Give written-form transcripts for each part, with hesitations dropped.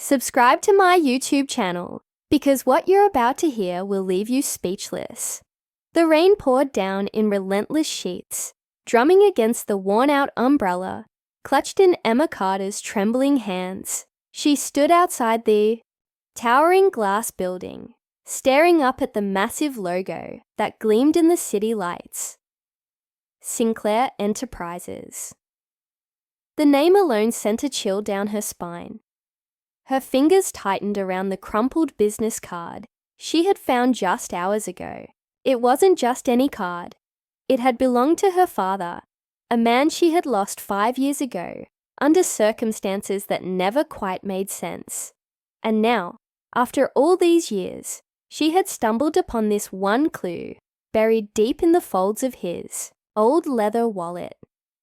Subscribe to my YouTube channel because what you're about to hear will leave you speechless. The rain poured down in relentless sheets, drumming against the worn-out umbrella, clutched in Emma Carter's trembling hands. She stood outside the towering glass building, staring up at the massive logo that gleamed in the city lights. Sinclair Enterprises. The name alone sent a chill down her spine. Her fingers tightened around the crumpled business card she had found just hours ago. It wasn't just any card. It had belonged to her father, a man she had lost 5 years ago, under circumstances that never quite made sense. And now, after all these years, she had stumbled upon this one clue, buried deep in the folds of his old leather wallet.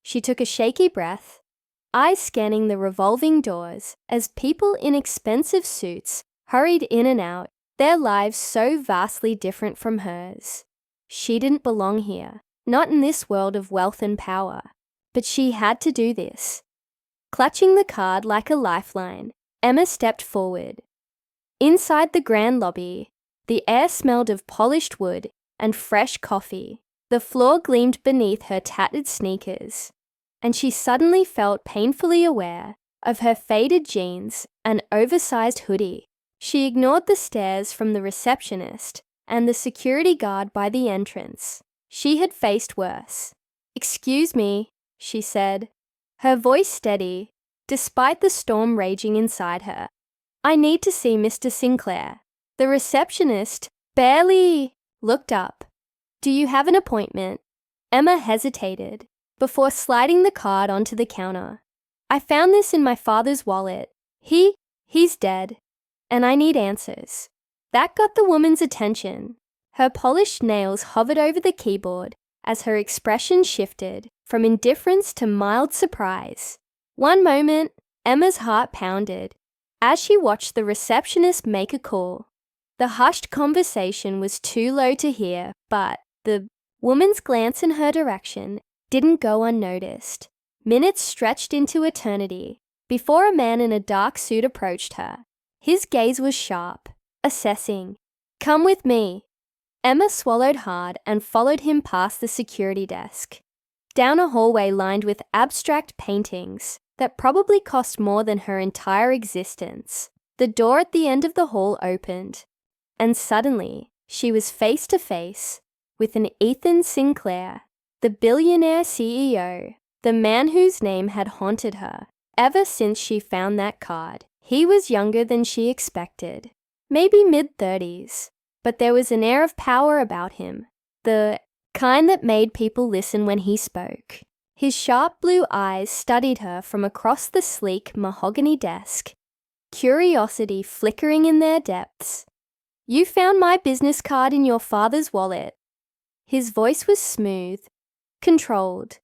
She took a shaky breath, eyes scanning the revolving doors as people in expensive suits hurried in and out, their lives so vastly different from hers. She didn't belong here, not in this world of wealth and power, but she had to do this. Clutching the card like a lifeline, Emma stepped forward. Inside the grand lobby, the air smelled of polished wood and fresh coffee. The floor gleamed beneath her tattered sneakers, and she suddenly felt painfully aware of her faded jeans and oversized hoodie. She ignored the stares from the receptionist and the security guard by the entrance. She had faced worse. "Excuse me," she said, her voice steady, despite the storm raging inside her. "I need to see Mr. Sinclair." The receptionist barely looked up. "Do you have an appointment?" Emma hesitated before sliding the card onto the counter. "I found this in my father's wallet. He's dead, and I need answers." That got the woman's attention. Her polished nails hovered over the keyboard as her expression shifted from indifference to mild surprise. One moment, Emma's heart pounded as she watched the receptionist make a call. The hushed conversation was too low to hear, but the woman's glance in her direction didn't go unnoticed. Minutes stretched into eternity before a man in a dark suit approached her. His gaze was sharp, assessing. "Come with me." Emma swallowed hard and followed him past the security desk, down a hallway lined with abstract paintings that probably cost more than her entire existence. The door at the end of the hall opened, and suddenly she was face to face with an Ethan Sinclair, the billionaire CEO, the man whose name had haunted her ever since she found that card. He was younger than she expected, maybe mid-30s, but there was an air of power about him, the kind that made people listen when he spoke. His sharp blue eyes studied her from across the sleek mahogany desk, curiosity flickering in their depths. "You found my business card in your father's wallet." His voice was smooth, controlled.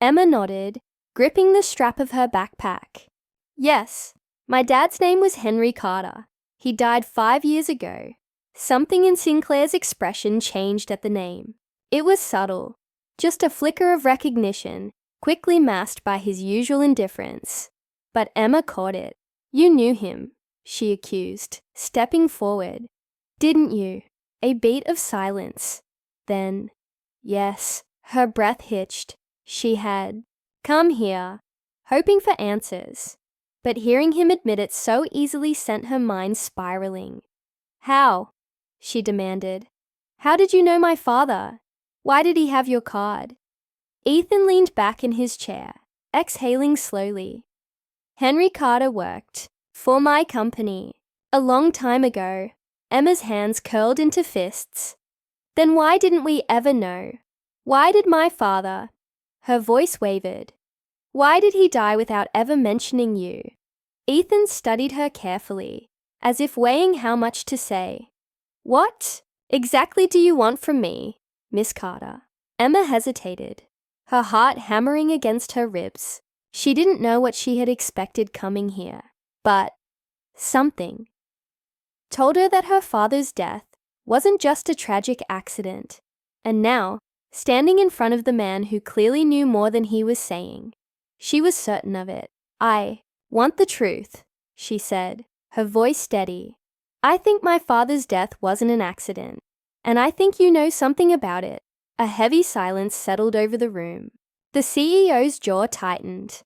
Emma nodded, gripping the strap of her backpack. "Yes, my dad's name was Henry Carter. He died 5 years ago." Something in Sinclair's expression changed at the name. It was subtle, just a flicker of recognition, quickly masked by his usual indifference. But Emma caught it. "You knew him," she accused, stepping forward. "Didn't you?" A beat of silence. Then, yes, her breath hitched. She had come here, hoping for answers, but hearing him admit it so easily sent her mind spiraling. "How?" she demanded. "How did you know my father? Why did he have your card?" Ethan leaned back in his chair, exhaling slowly. "Henry Carter worked for my company a long time ago." Emma's hands curled into fists. "Then why didn't we ever know? Why did my father—" Her voice wavered. "Why did he die without ever mentioning you?" Ethan studied her carefully, as if weighing how much to say. "What exactly do you want from me, Miss Carter?" Emma hesitated, her heart hammering against her ribs. She didn't know what she had expected coming here, but something told her that her father's death wasn't just a tragic accident. And now, standing in front of the man who clearly knew more than he was saying, she was certain of it. "I want the truth," she said, her voice steady. I think my father's death wasn't an accident, and I think you know something about it. A heavy silence settled over the room. The CEO's jaw tightened,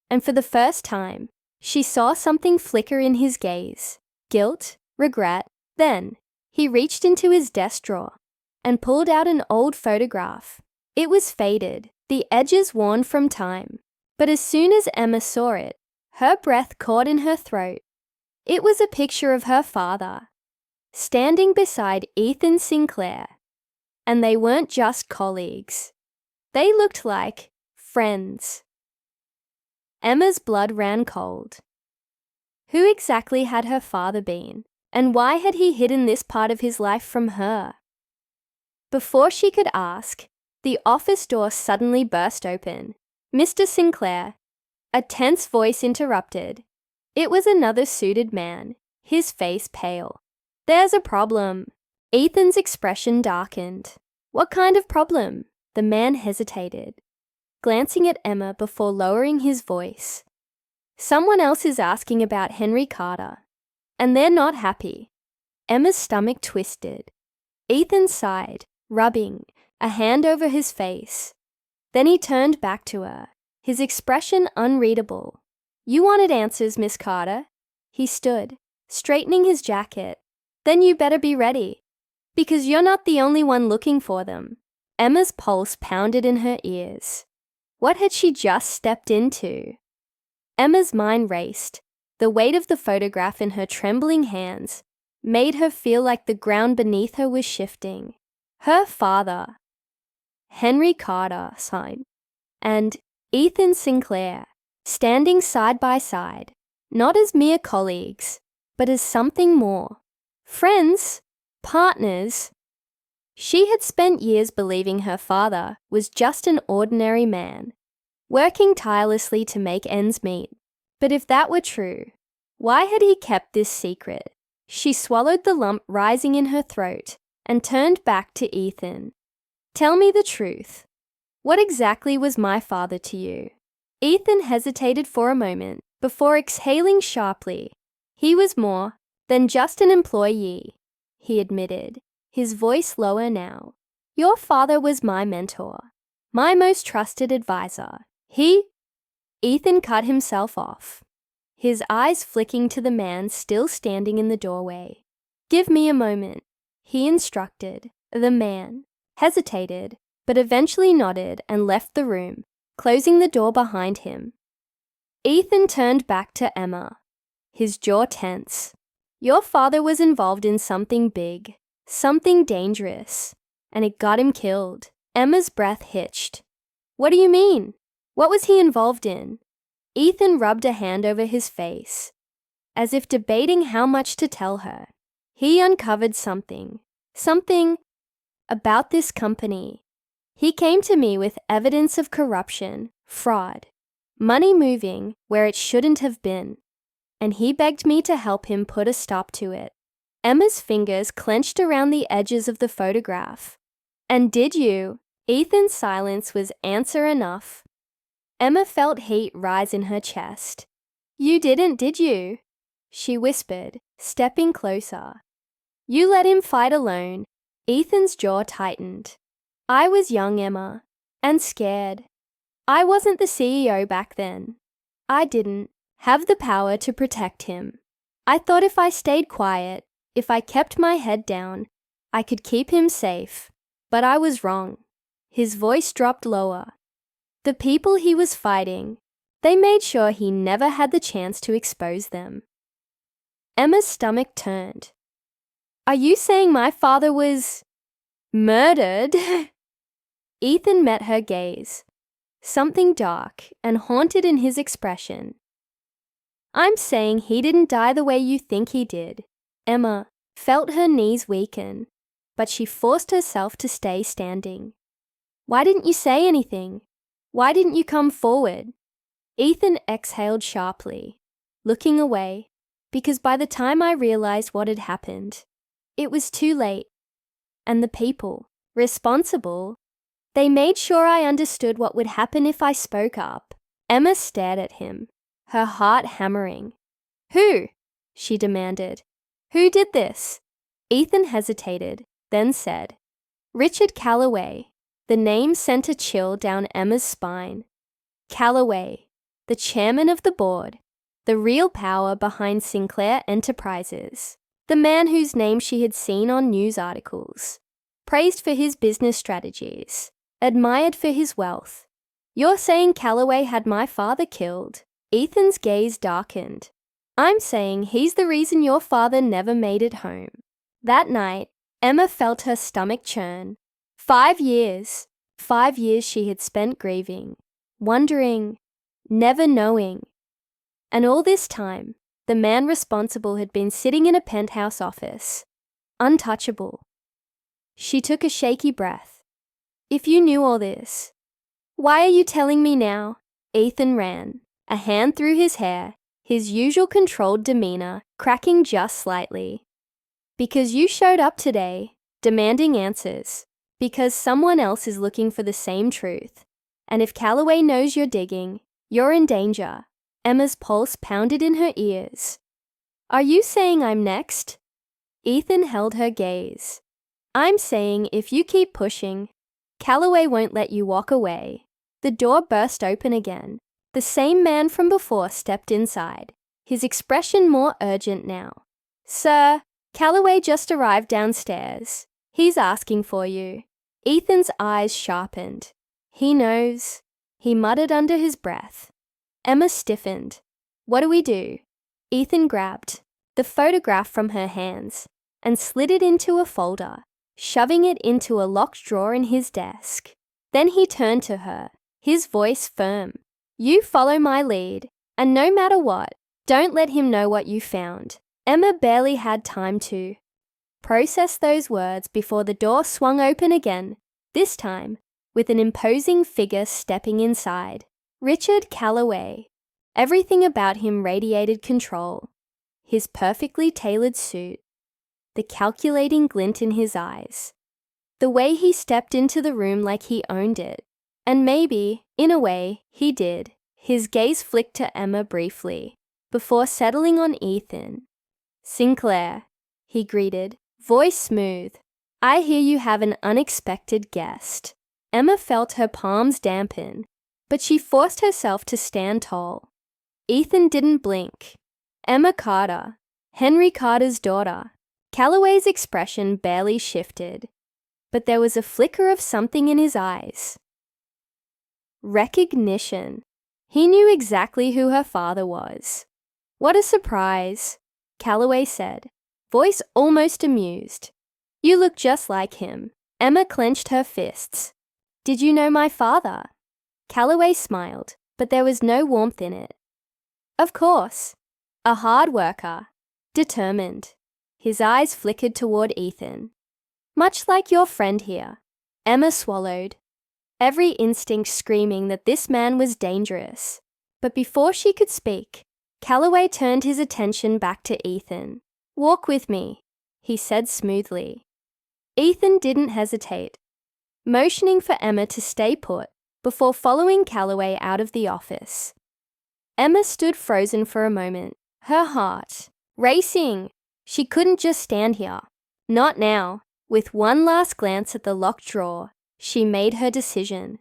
and for the first time, she saw something flicker in his gaze. Guilt, regret. Then, he reached into his desk drawer and pulled out an old photograph. It was faded, the edges worn from time. But as soon as Emma saw it, her breath caught in her throat. It was a picture of her father, standing beside Ethan Sinclair. And they weren't just colleagues. They looked like friends. Emma's blood ran cold. Who exactly had her father been, and why had he hidden this part of his life from her? Before she could ask, the office door suddenly burst open. Mr. Sinclair, a tense voice interrupted. It was another suited man, his face pale. There's a problem. Ethan's expression darkened. What kind of problem? The man hesitated, glancing at Emma before lowering his voice. Someone else is asking about Henry Carter, and they're not happy. Emma's stomach twisted. Ethan sighed, rubbing a hand over his face. Then he turned back to her, his expression unreadable. You wanted answers, Miss Carter. He stood, straightening his jacket. Then you better be ready, because you're not the only one looking for them. Emma's pulse pounded in her ears. What had she just stepped into? Emma's mind raced. The weight of the photograph in her trembling hands made her feel like the ground beneath her was shifting. Her father, Henry Carter, and Ethan Sinclair, standing side by side, not as mere colleagues, but as something more. Friends, partners. She had spent years believing her father was just an ordinary man, working tirelessly to make ends meet. But if that were true, why had he kept this secret? She swallowed the lump rising in her throat and turned back to Ethan. Tell me the truth. What exactly was my father to you? Ethan hesitated for a moment before exhaling sharply. He was more than just an employee, he admitted, his voice lower now. Your father was my mentor, my most trusted advisor. Ethan cut himself off, his eyes flicking to the man still standing in the doorway. Give me a moment, he instructed. The man hesitated, but eventually nodded and left the room, closing the door behind him. Ethan turned back to Emma, his jaw tense. Your father was involved in something big, something dangerous, and it got him killed. Emma's breath hitched. What do you mean? What was he involved in? Ethan rubbed a hand over his face, as if debating how much to tell her. He uncovered something about this company. He came to me with evidence of corruption, fraud, money moving where it shouldn't have been, and he begged me to help him put a stop to it. Emma's fingers clenched around the edges of the photograph. And did you? Ethan's silence was answer enough. Emma felt heat rise in her chest. You didn't, did you? She whispered, stepping closer. You let him fight alone. Ethan's jaw tightened. I was young, Emma, and scared. I wasn't the CEO back then. I didn't have the power to protect him. I thought if I stayed quiet, if I kept my head down, I could keep him safe. But I was wrong. His voice dropped lower. The people he was fighting, they made sure he never had the chance to expose them. Emma's stomach turned. Are you saying my father was murdered? Ethan met her gaze, something dark and haunted in his expression. I'm saying he didn't die the way you think he did. Emma felt her knees weaken, but she forced herself to stay standing. Why didn't you say anything? Why didn't you come forward? Ethan exhaled sharply, looking away, because by the time I realized what had happened, it was too late. And the people responsible, they made sure I understood what would happen if I spoke up. Emma stared at him, her heart hammering. Who? she demanded. Who did this? Ethan hesitated, then said, Richard Calloway. The name sent a chill down Emma's spine. Calloway, the chairman of the board, the real power behind Sinclair Enterprises, the man whose name she had seen on news articles, praised for his business strategies, admired for his wealth. You're saying Calloway had my father killed? Ethan's gaze darkened. I'm saying he's the reason your father never made it home. That night, Emma felt her stomach churn. 5 years. 5 years she had spent grieving, wondering, never knowing. And all this time, the man responsible had been sitting in a penthouse office, untouchable. She took a shaky breath. If you knew all this, why are you telling me now? Ethan ran, a hand through his hair, his usual controlled demeanor cracking just slightly. Because you showed up today, demanding answers. Because someone else is looking for the same truth. And if Calloway knows you're digging, you're in danger. Emma's pulse pounded in her ears. Are you saying I'm next? Ethan held her gaze. I'm saying if you keep pushing, Calloway won't let you walk away. The door burst open again. The same man from before stepped inside, his expression more urgent now. Sir, Calloway just arrived downstairs. He's asking for you. Ethan's eyes sharpened. He knows, he muttered under his breath. Emma stiffened. What do we do? Ethan grabbed the photograph from her hands and slid it into a folder, shoving it into a locked drawer in his desk. Then he turned to her, his voice firm. You follow my lead, and no matter what, don't let him know what you found. Emma barely had time to process those words before the door swung open again, this time with an imposing figure stepping inside. Richard Calloway. Everything about him radiated control. His perfectly tailored suit, the calculating glint in his eyes, the way he stepped into the room like he owned it. And maybe, in a way, he did. His gaze flicked to Emma briefly, before settling on Ethan. Sinclair, he greeted, voice smooth. I hear you have an unexpected guest. Emma felt her palms dampen, but she forced herself to stand tall. Ethan didn't blink. Emma Carter, Henry Carter's daughter. Calloway's expression barely shifted, but there was a flicker of something in his eyes. Recognition. He knew exactly who her father was. What a surprise, Calloway said, voice almost amused. You look just like him. Emma clenched her fists. Did you know my father? Calloway smiled, but there was no warmth in it. Of course. A hard worker. Determined. His eyes flickered toward Ethan. Much like your friend here. Emma swallowed, every instinct screaming that this man was dangerous. But before she could speak, Calloway turned his attention back to Ethan. Walk with me, he said smoothly. Ethan didn't hesitate, motioning for Emma to stay put before following Calloway out of the office. Emma stood frozen for a moment, her heart racing. She couldn't just stand here. Not now. With one last glance at the locked drawer, she made her decision.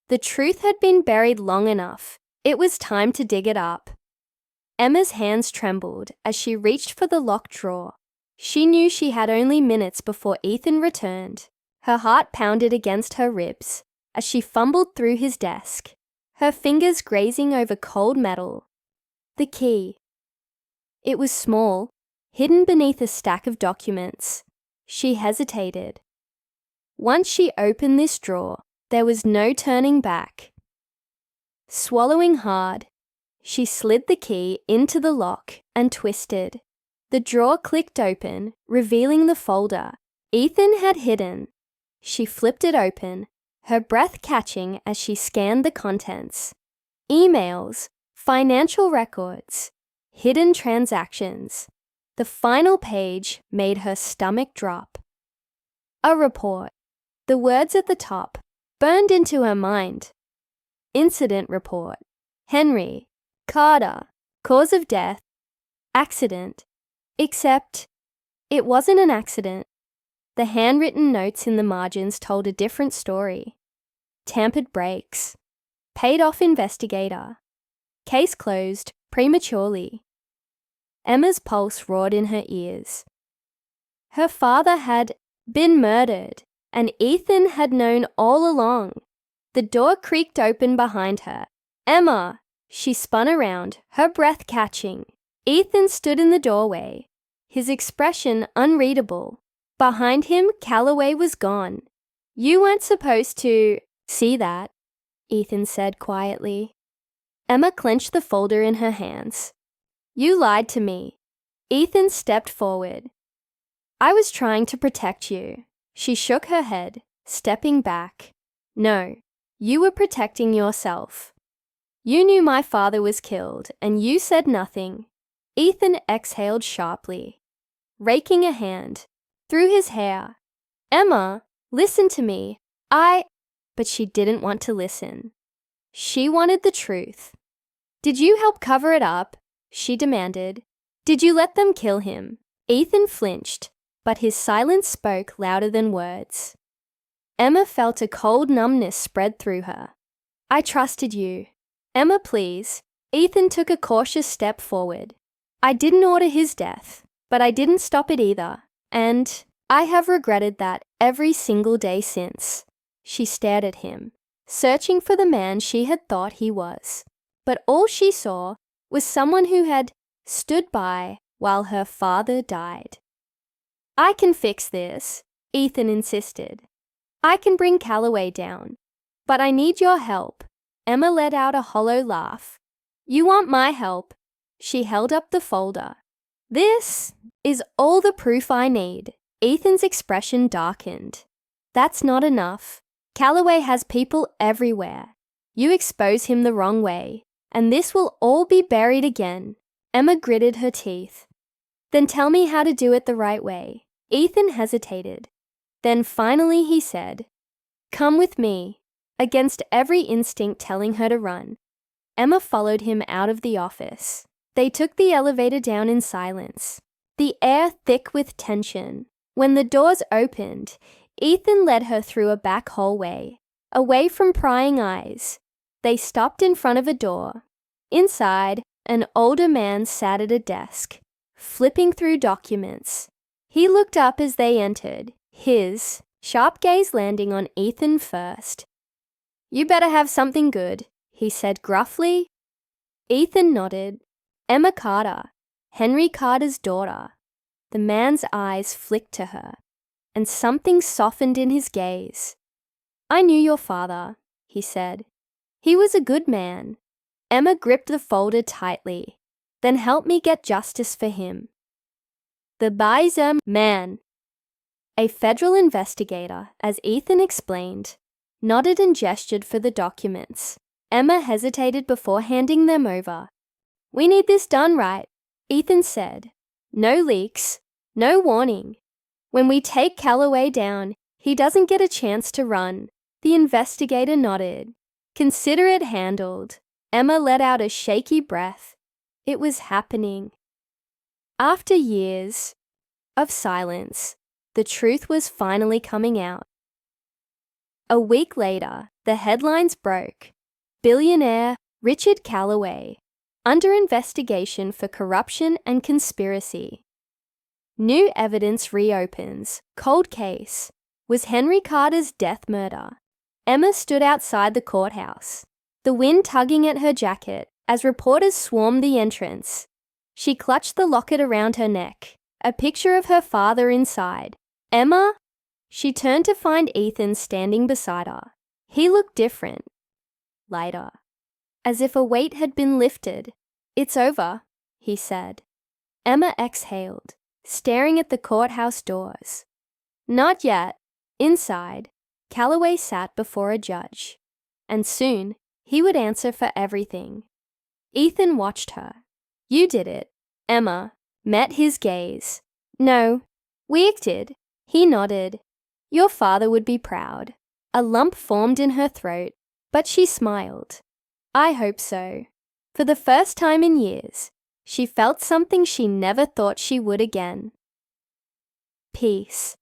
The truth had been buried long enough. It was time to dig it up. Emma's hands trembled as she reached for the locked drawer. She knew she had only minutes before Ethan returned. Her heart pounded against her ribs as she fumbled through his desk, her fingers grazing over cold metal. The key. It was small, hidden beneath a stack of documents. She hesitated. Once she opened this drawer, there was no turning back. Swallowing hard, she slid the key into the lock and twisted. The drawer clicked open, revealing the folder Ethan had hidden. She flipped it open, her breath catching as she scanned the contents. Emails, financial records, hidden transactions. The final page made her stomach drop. A report. The words at the top burned into her mind. Incident report. Henry Carter. Cause of death. Accident. Except it wasn't an accident. The handwritten notes in the margins told a different story. Tampered brakes. Paid off investigator. Case closed prematurely. Emma's pulse roared in her ears. Her father had been murdered, and Ethan had known all along. The door creaked open behind her. Emma! She spun around, her breath catching. Ethan stood in the doorway, his expression unreadable. Behind him, Calloway was gone. You weren't supposed to see that, Ethan said quietly. Emma clenched the folder in her hands. You lied to me. Ethan stepped forward. I was trying to protect you. She shook her head, stepping back. No, you were protecting yourself. You knew my father was killed, and you said nothing. Ethan exhaled sharply, raking a hand through his hair. Emma, listen to me. But she didn't want to listen. She wanted the truth. Did you help cover it up? She demanded. Did you let them kill him? Ethan flinched, but his silence spoke louder than words. Emma felt a cold numbness spread through her. I trusted you. Emma, please. Ethan took a cautious step forward. I didn't order his death, but I didn't stop it either. And I have regretted that every single day since. She stared at him, searching for the man she had thought he was. But all she saw was someone who had stood by while her father died. I can fix this, Ethan insisted. I can bring Calloway down. But I need your help. Emma let out a hollow laugh. You want my help? She held up the folder. This is all the proof I need. Ethan's expression darkened. That's not enough. Calloway has people everywhere. You expose him the wrong way, and this will all be buried again. Emma gritted her teeth. Then tell me how to do it the right way. Ethan hesitated. Then finally he said, Come with me. Against every instinct telling her to run, Emma followed him out of the office. They took the elevator down in silence, the air thick with tension. When the doors opened, Ethan led her through a back hallway, away from prying eyes. They stopped in front of a door. Inside, an older man sat at a desk, flipping through documents. He looked up as they entered, his sharp gaze landing on Ethan first. You better have something good, he said gruffly. Ethan nodded. Emma Carter, Henry Carter's daughter. The man's eyes flicked to her, and something softened in his gaze. I knew your father, he said. He was a good man. Emma gripped the folder tightly. Then help me get justice for him. The Billionaire man. A federal investigator, as Ethan explained, nodded and gestured for the documents. Emma hesitated before handing them over. We need this done right, Ethan said. No leaks, no warning. When we take Calloway down, he doesn't get a chance to run. The investigator nodded. Consider it handled. Emma let out a shaky breath. It was happening. After years of silence, the truth was finally coming out. A week later, the headlines broke. Billionaire Richard Calloway, under investigation for corruption and conspiracy. New evidence reopens. Cold case. Was Henry Carter's death murder? Emma stood outside the courthouse, the wind tugging at her jacket as reporters swarmed the entrance. She clutched the locket around her neck, a picture of her father inside. Emma? She turned to find Ethan standing beside her. He looked different, lighter, as if a weight had been lifted. It's over, he said. Emma exhaled, staring at the courthouse doors. Not yet. Inside, Calloway sat before a judge, and soon he would answer for everything. Ethan watched her. You did it. Emma met his gaze. No, we did. He nodded. Your father would be proud. A lump formed in her throat, but she smiled. I hope so. For the first time in years, she felt something she never thought she would again. Peace.